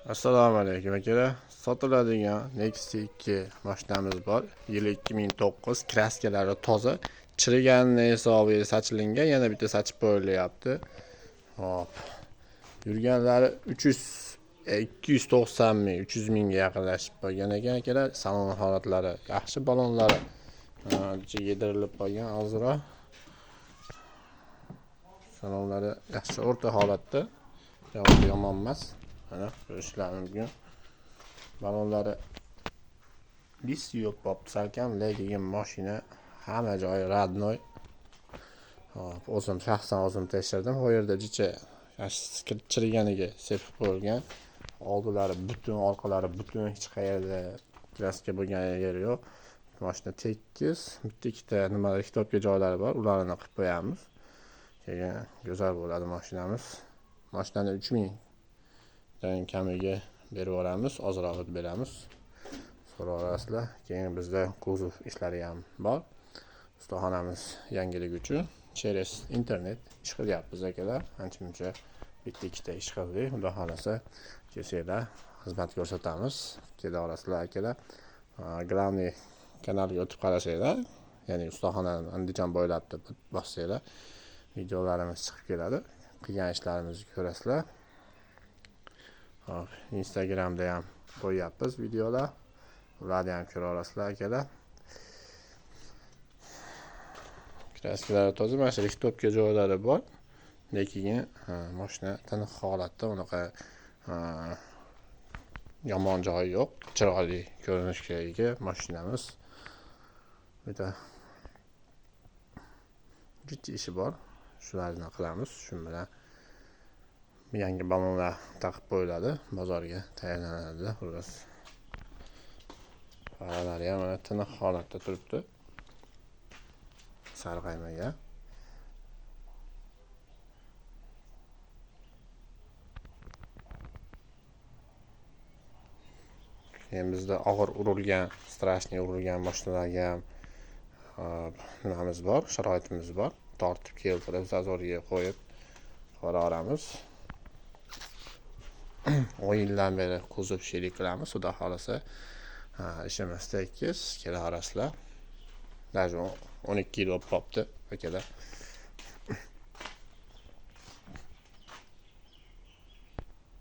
Assalomu alaykum akalar. Sotiladigan Nexia 2 mashinamiz bor. Yili 2009, kraskalari toza. Chiriganini hisobiga sachilingan, yana bitta sachib qo'yilyapti. Hop. Yurganlari 290 ming, 300 mingga yaqinlashib qolgan ekan akalar. Salon holatlari yaxshi, balonlari yedirilib qolgan ozroq. Salonlari yaxshi, o'rta holatda. Yomon emas. Mana ko'rishlarim mumkin. Balonlari bis yo'q bo'pti salkam, lekin mashina hamma joyi radnoy. Hop, o'zim shaxsan o'zim tekshirdim. Bu yerda jicha chiriganiga sepib qo'yilgan. Oldilari butun, orqalari butun, hech qayerda kraska bo'lgan yeri yo'q. Mashina tekis, bitta-ikkita nimalar kitobga joylari bor, ularni qilib qo'yamiz. Keyin go'zal bo'ladi mashinamiz. Mashinani 3000 dan kamiga berib yuboramiz, ozroq beramiz. So'rasizlar. Keyin bizda kuzov ishlari ham bor. Ustaxonamiz yangilik uchun через internet ish qilyapmiz akalar. Ancha-muncha bitta-ikkita ish qildik. Xudo xolasa kelsanglar xizmat ko'rsatamiz. Kela olasizlar akalar. Главный kanalga o'tib qarasanglar, ya'ni ustaxonani Andijon bo'ylab bossanglar, videolarimiz chiqib keladi. Qilgan ishlarimizni ko'rasizlar. Hop, Instagramda ham qo'yapmiz videolar. Ularni ham ko'ra olasizlar akalar. Kraskalar toza, mana shu kitobga joylari bor. Lekin mashina tiniq holatda, unaqa yomon joyi yo'q. Chiroyli ko'rinishga ega mashinamiz. Bitta jitti ishi bor. Shularni qilamiz. Shu bilan yangi balonlar taqib qo'yiladi, bozorga tayyorlanadi. Xullas. Faralari ham mana tiniq holatda turibdi. Sarg'aymagan. Keyin bizda og'ir urilgan, strashniy urilgan mashinalarga ham nimamiz bor, sharoitimiz bor. Tortib keltirib, zazorga qo'yib qo'raveramiz. 10 yildan beri kuzov sherik qilamiz. Xudo xolasa ishimiz tekis, kela olasizlar. Даже 12 yil bo'lib qolibdi akalar.